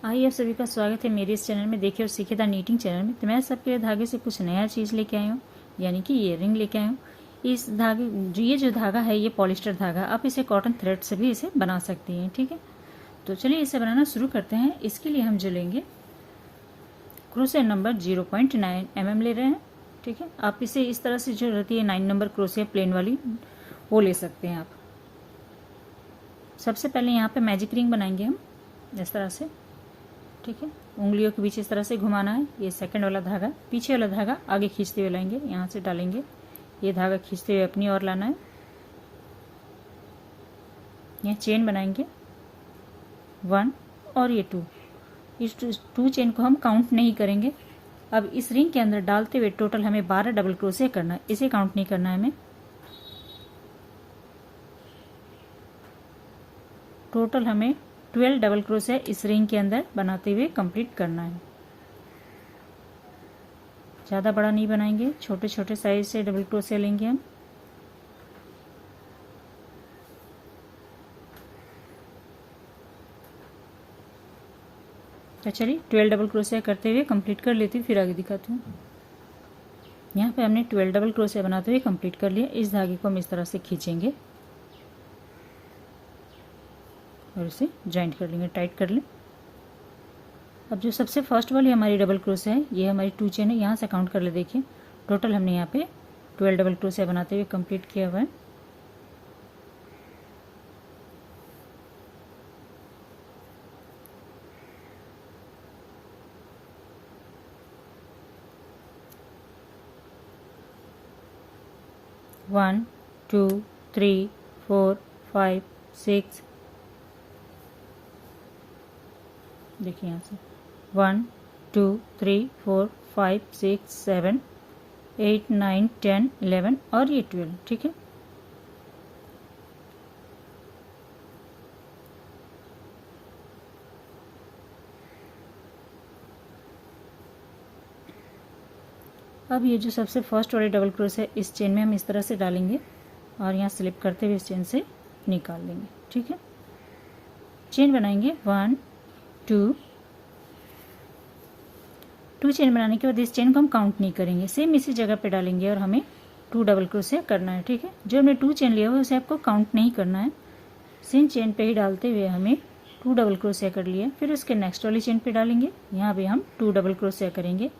आइए आप सभी का स्वागत है मेरे इस चैनल में। देखिए और सीखे द नीटिंग चैनल में। तो मैं सबके धागे से कुछ नया चीज़ लेके आई हूँ, यानी कि ये रिंग लेके आई हूँ। इस धागे ये जो धागा है ये पॉलिस्टर धागा, आप इसे कॉटन थ्रेड से भी इसे बना सकती हैं। ठीक है, तो चलिए इसे बनाना शुरू करते हैं। इसके लिए हम जो लेंगे क्रोशिया नंबर 0.9 mm ले रहे हैं। ठीक है, आप इसे इस तरह से जो रहती है 9 नंबर क्रोशिया प्लेन वाली वो ले सकते हैं आप। सबसे पहले यहाँ पे मैजिक रिंग बनाएंगे हम इस तरह से। ठीक है, उंगलियों के बीच इस तरह से घुमाना है। ये सेकंड वाला धागा, पीछे वाला धागा आगे खींचते हुए लाएंगे, यहाँ से डालेंगे, ये धागा खींचते हुए अपनी ओर लाना है। यहाँ चेन बनाएंगे 1 और ये 2। इस 2 चेन को हम काउंट नहीं करेंगे। अब इस रिंग के अंदर डालते हुए टोटल हमें 12 डबल क्रोशिया करना है, इसे काउंट नहीं करना है हमें। टोटल हमें 12 डबल क्रोशिया इस रिंग के अंदर बनाते हुए कंप्लीट करना है। ज़्यादा बड़ा नहीं बनाएंगे, छोटे छोटे साइज से डबल क्रोशिया लेंगे हम। तो चलिए 12 डबल क्रोशिया करते हुए कंप्लीट कर लेती हूँ, फिर आगे दिखाती हूँ। यहाँ पे हमने 12 डबल क्रोशिया बनाते हुए कंप्लीट कर लिया। इस धागे को हम इस तरह से खींचेंगे और इसे जॉइंट कर लेंगे, टाइट कर लें। अब जो सबसे फर्स्ट वाली हमारी डबल क्रोशिया है, ये हमारी 2 चेन है, यहाँ से काउंट कर ले। देखिए टोटल हमने यहाँ पे 12 डबल क्रोशिया बनाते हुए कंप्लीट किया हुआ है। वन 2 3 4 5 6, देखिए यहाँ से 1 2 3 4 5 6 7 8 9 10 11 और ये 12। ठीक है, अब ये जो सबसे फर्स्ट वाली डबल क्रोशिया है, इस चेन में हम इस तरह से डालेंगे और यहाँ स्लिप करते हुए इस चेन से निकाल लेंगे। ठीक है, चेन बनाएंगे 1 2 चेन बनाने के बाद इस चेन को हम काउंट नहीं करेंगे, सेम इसी जगह पे डालेंगे और हमें 2 डबल क्रोशिया करना है। ठीक है, जो हमने 2 चेन लिया हुआ उसे आपको काउंट नहीं करना है, सेम चेन पे ही डालते हुए हमें 2 डबल क्रोशिया कर लिया। फिर उसके नेक्स्ट वाली चेन पे डालेंगे, यहाँ पे हम 2 डबल क्रोशिया करेंगे,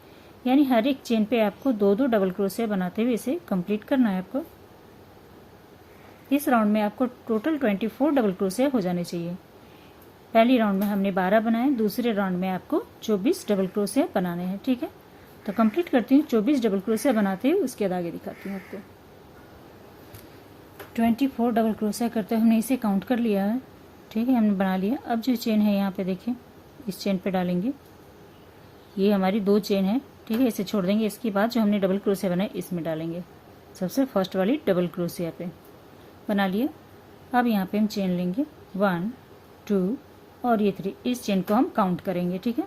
यानी हर एक चेन पे आपको 2-2 डबल क्रोशिया बनाते हुए इसे कंप्लीट करना है आपको। इस राउंड में आपको टोटल 24 डबल क्रोशिया हो जाने चाहिए। पहली राउंड में हमने 12 बनाए, दूसरे राउंड में आपको 24 डबल क्रोशिया बनाने हैं। ठीक है, तो कंप्लीट करती हूँ। 24 डबल क्रोशिया बनाते हुए उसके आगे दिखाती हूँ आपको। 24 डबल क्रोशिया करते हुए हमने इसे काउंट कर लिया है। ठीक है, हमने बना लिया। अब जो चेन है यहाँ पे देखिए, इस चेन पे डालेंगे, ये हमारी 2 चेन है। ठीक है, इसे छोड़ देंगे। इसके बाद जो हमने डबल क्रोशिया बनाए इसमें डालेंगे, सबसे फर्स्ट वाली डबल क्रोशिया पे बना लिया। अब यहाँ पे हम चेन लेंगे 1 2 और ये 3, इस चेन को हम काउंट करेंगे। ठीक है,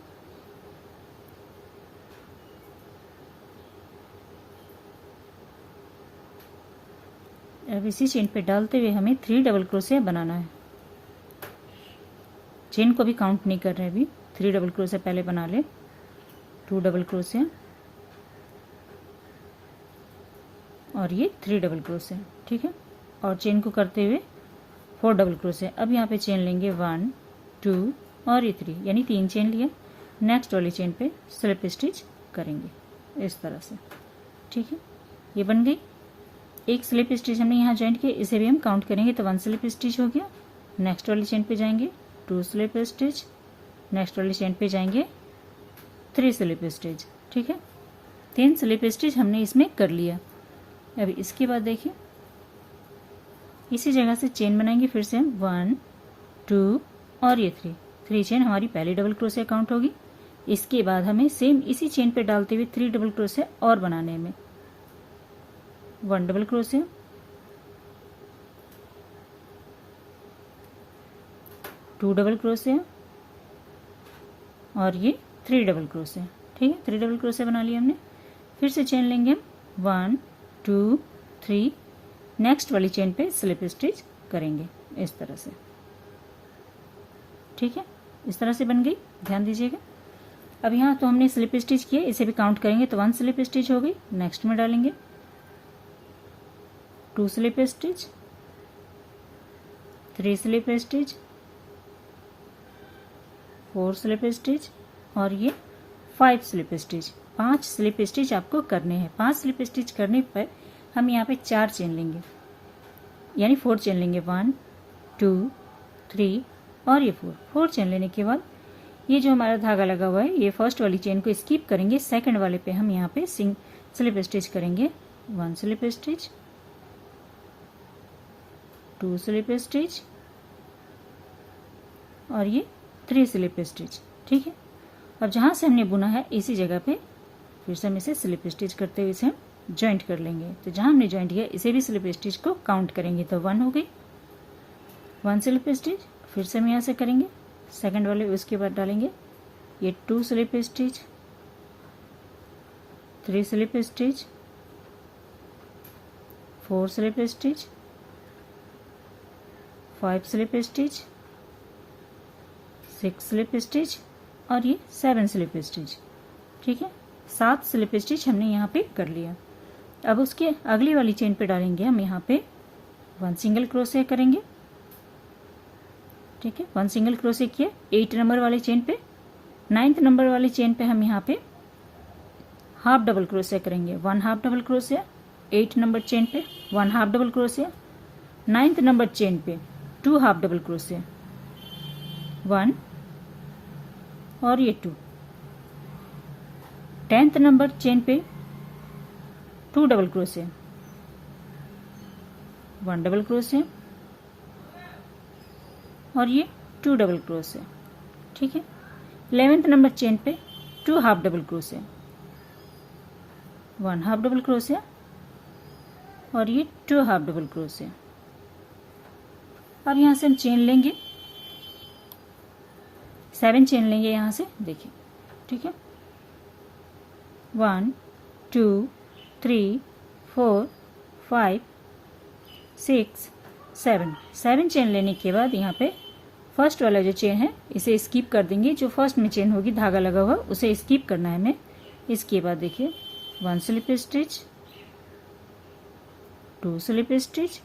अब इसी चेन पे डालते हुए हमें 3 डबल क्रोशिया बनाना है। चेन को भी काउंट नहीं कर रहे हैं अभी, 3 डबल क्रोशिया पहले बना ले, 2 डबल क्रोशिया और ये 3 डबल क्रोशिया। ठीक है, और चेन को करते हुए 4 डबल क्रोशिया। अब यहाँ पे चेन लेंगे 1 2 और ये 3, यानी 3 चेन लिए। नेक्स्ट वाली चेन पे स्लिप स्टिच करेंगे इस तरह से। ठीक है, ये बन गई। एक स्लिप स्टिच हमने यहाँ ज्वाइंट किया, इसे भी हम काउंट करेंगे, तो 1 स्लिप स्टिच हो गया। नेक्स्ट वाली चेन पे जाएंगे 2 स्लिप स्टिच, नेक्स्ट वाली चेन पे जाएंगे 3 स्लिप स्टिच। ठीक है, 3 स्लिप स्टिच हमने इसमें कर लिया। अब इसके बाद देखिए इसी जगह से चेन बनाएंगे फिर से हम 1 2 और ये 3 चेन हमारी पहली डबल क्रोशिया काउंट होगी। इसके बाद हमें सेम इसी चेन पे डालते हुए 3 डबल क्रोशिया और बनाने में 1 डबल क्रोशिया, 2 डबल क्रोशिया और ये 3 डबल क्रोशिया। ठीक है, 3 डबल क्रोशिया बना लिया हमने। फिर से चेन लेंगे हम 1 2 3, नेक्स्ट वाली चेन पे स्लिप स्टिच करेंगे इस तरह से। ठीक है, इस तरह से बन गई, ध्यान दीजिएगा। अब यहाँ तो हमने स्लिप स्टिच किए, इसे भी काउंट करेंगे तो 1 स्लिप स्टिच हो गई। नेक्स्ट में डालेंगे 2 slip stitch, 3 slip stitch, 4 slip stitch और ये 5 स्लिप स्टिच। 5 स्लिप स्टिच आपको करने हैं। 5 स्लिप स्टिच करने पर हम यहाँ पे 4 चेन लेंगे, यानी 4 चेन लेंगे। 1 2 3 और ये 4 चेन लेने के बाद ये जो हमारा धागा लगा हुआ है, ये फर्स्ट वाली चेन को स्किप करेंगे। सेकंड वाले पे हम यहाँ पे स्लिप स्टिच करेंगे। 1 स्लिप स्टिच, 2 स्लिप स्टिच और ये 3 स्लिप स्टिच। ठीक है, अब जहाँ से हमने बुना है इसी जगह पे फिर से हम इसे स्लिप स्टिच करते हुए इसे हम ज्वाइंट कर लेंगे। तो जहाँ हमने ज्वाइंट किया इसे भी स्लिप स्टिच को काउंट करेंगे तो 1 हो गई। 1 स्लिप स्टिच, फिर से हम यहाँ से करेंगे सेकंड वाले, उसके बाद डालेंगे ये 2 slip stitch, 3 slip stitch, 4 slip stitch, 5 slip stitch, 6 slip stitch और ये 7 स्लिप स्टिच। ठीक है, 7 स्लिप स्टिच हमने यहाँ पे कर लिया। अब उसके अगली वाली चेन पे डालेंगे हम यहाँ पे 1 सिंगल क्रोशिया करेंगे। ठीक है, 1 सिंगल क्रोशिया किए 8 नंबर वाली चेन पे। 9th नंबर वाली चेन पे हम यहाँ पे हाफ डबल क्रोशिया करेंगे। 1 half double crochet 8 number chain पे, 1 half double crochet. 9th number chain पे 2 हाफ डबल क्रोशिया, 1 और ये 2। 10th नंबर चेन पे 2 डबल क्रोशिया, 1 डबल क्रोशिया और ये 2 डबल क्रोशिया। ठीक है, 11th नंबर चेन पे 2 half double crochet, 1 half double crochet और ये 2 हाफ डबल क्रोशिया। अब यहाँ से हम चेन लेंगे, 7 चेन लेंगे यहाँ से, देखिए। ठीक है, 1 2 3 4 5 6 7 चेन लेने के बाद यहाँ पे फर्स्ट वाला जो चेन है इसे स्किप कर देंगे। जो फर्स्ट में चेन होगी धागा लगा हुआ उसे स्किप करना है हमें। इसके बाद देखिए 1 स्लिप स्टिच, 2 स्लिप स्टिच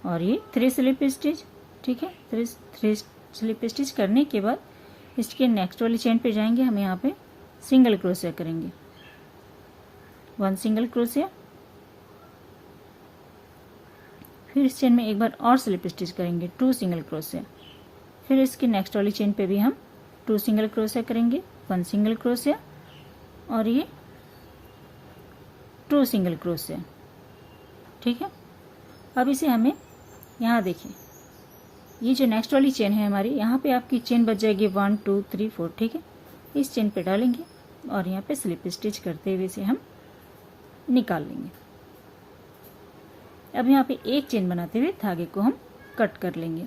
और ये 3 स्लिप स्टिच। ठीक है, 3 स्लिप स्टिच करने के बाद इसके नेक्स्ट वाली चेन पे जाएंगे, हम यहाँ पे सिंगल क्रोशिया करेंगे। 1 सिंगल क्रोशिया, फिर इस चेन में एक बार और स्लिप स्टिच करेंगे, 2 सिंगल क्रोशिया। फिर इसके नेक्स्ट वाली चेन पे भी हम 2 सिंगल क्रोशिया करेंगे, 1 सिंगल क्रोशिया और ये 2 सिंगल क्रोशिया। ठीक है, अब इसे हमें यहाँ देखिए, ये जो नेक्स्ट वाली चेन है हमारी, यहाँ पे आपकी चेन बच जाएगी 1 2 3 4। ठीक है, इस चेन पे डालेंगे और यहाँ पे स्लिप स्टिच करते हुए इसे हम निकाल लेंगे। अब यहाँ पे एक चेन बनाते हुए धागे को हम कट कर लेंगे।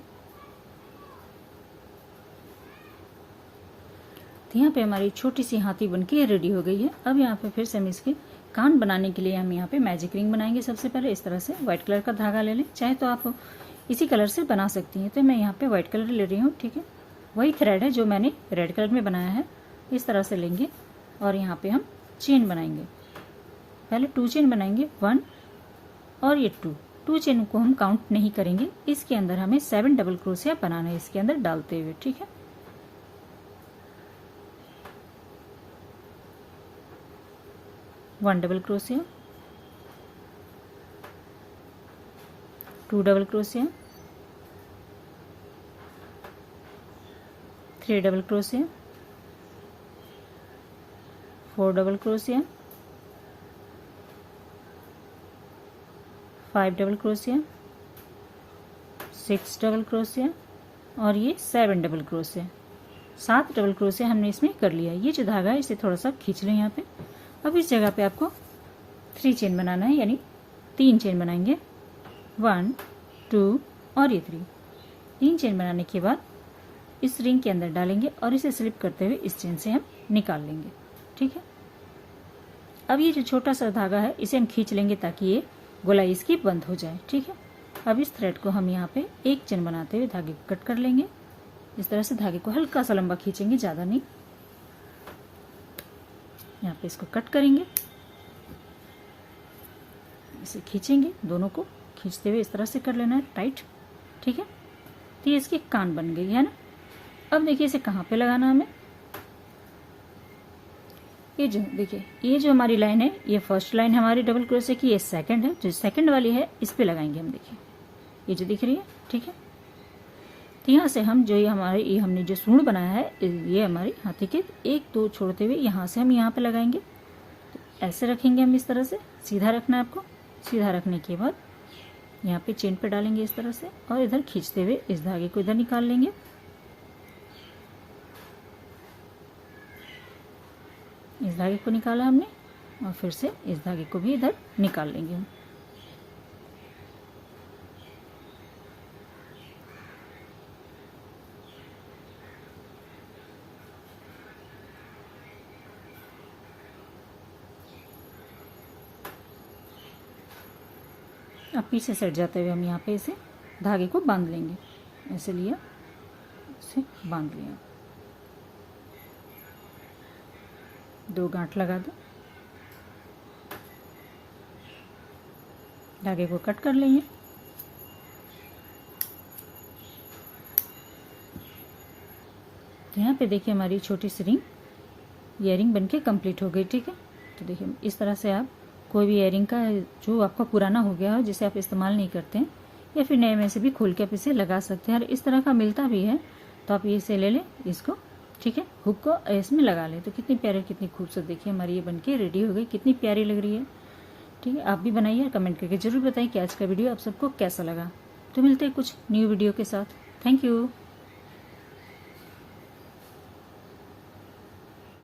तो यहाँ पे हमारी छोटी सी हाथी बनके रेडी हो गई है। अब यहाँ पे फिर से हम इसके कान बनाने के लिए हम यहाँ पे मैजिक रिंग बनाएंगे। सबसे पहले इस तरह से व्हाइट कलर का धागा ले लें, चाहे तो आप इसी कलर से बना सकती हैं। तो मैं यहाँ पे व्हाइट कलर ले रही हूँ। ठीक है, वही थ्रेड है जो मैंने रेड कलर में बनाया है। इस तरह से लेंगे और यहाँ पे हम चेन बनाएंगे। पहले 2 चेन बनाएंगे, 1 और ये 2 चेन को हम काउंट नहीं करेंगे। इसके अंदर हमें 7 डबल क्रोशिया बनाना है, इसके अंदर डालते हुए। ठीक है, one double crochet, 2 double crochet, 3 double crochet, 4 double crochet, 5 double crochet, 6 double crochet और ये 7 डबल क्रोशिया। 7 डबल क्रोशिया हमने इसमें कर लिया। ये जो धागा है इसे थोड़ा सा खींच लें यहाँ पे। अब इस जगह पे आपको 3 चेन बनाना है, यानी 3 चेन बनाएंगे, 1 2 और ये 3 चेन बनाने के बाद इस रिंग के अंदर डालेंगे और इसे स्लिप करते हुए इस चेन से हम निकाल लेंगे। ठीक है, अब ये जो छोटा सा धागा है इसे हम खींच लेंगे ताकि ये गोलाई इसकी बंद हो जाए। ठीक है, अब इस थ्रेड को हम यहाँ पे एक चेन बनाते हुए धागे को कट कर लेंगे इस तरह से धागे को हल्का सा लंबा खींचेंगे, ज़्यादा नहीं। यहाँ पे इसको कट करेंगे, इसे खींचेंगे, दोनों को खींचते हुए इस तरह से कर लेना है टाइट, ठीक है। तो ये इसकी कान बन गई है ना। अब देखिए इसे कहाँ पे लगाना हमें, ये जो देखिए ये जो हमारी लाइन है, ये फर्स्ट लाइन हमारी डबल क्रोशे की, ये सेकंड है, जो सेकंड वाली है इस पे लगाएंगे हम। देखिए ये जो दिख रही है, ठीक है। तो यहाँ से हम जो ये हमने जो सूंड बनाया है, ये हमारी हाथी के 1-2 छोड़ते हुए यहाँ से हम यहाँ पे लगाएंगे। तो ऐसे रखेंगे हम, इस तरह से सीधा रखना है आपको। सीधा रखने के बाद यहाँ पे चेन पे डालेंगे इस तरह से, और इधर खींचते हुए इस धागे को इधर निकाल लेंगे। इस धागे को निकाला हमने, और फिर से इस धागे को भी इधर निकाल लेंगे हम। अब पीछे सेट जाते हुए हम यहाँ पे इसे धागे को बांध लेंगे। ऐसे लिया, इसे बांध लिया, 2 गांठ लगा दो, धागे को कट कर लेंगे। तो यहाँ पे देखिए हमारी छोटी सी रिंग, इयरिंग बनके कंप्लीट हो गई, ठीक है। तो देखिए इस तरह से आप कोई भी इयरिंग का जो आपका पुराना हो गया हो, जिसे आप इस्तेमाल नहीं करते हैं, या फिर नए में से भी खोल के आप इसे लगा सकते हैं। और इस तरह का मिलता भी है, तो आप इसे ले लें इसको, ठीक है, हुक को इसमें लगा लें। तो कितनी प्यारी, कितनी खूबसूरत देखिए हमारी ये बनके रेडी हो गई, कितनी प्यारी लग रही है, ठीक है। आप भी बनाइए, कमेंट करके जरूर बताइए कि आज का वीडियो आप सबको कैसा लगा। तो मिलते हैं कुछ न्यू वीडियो के साथ। Thank you.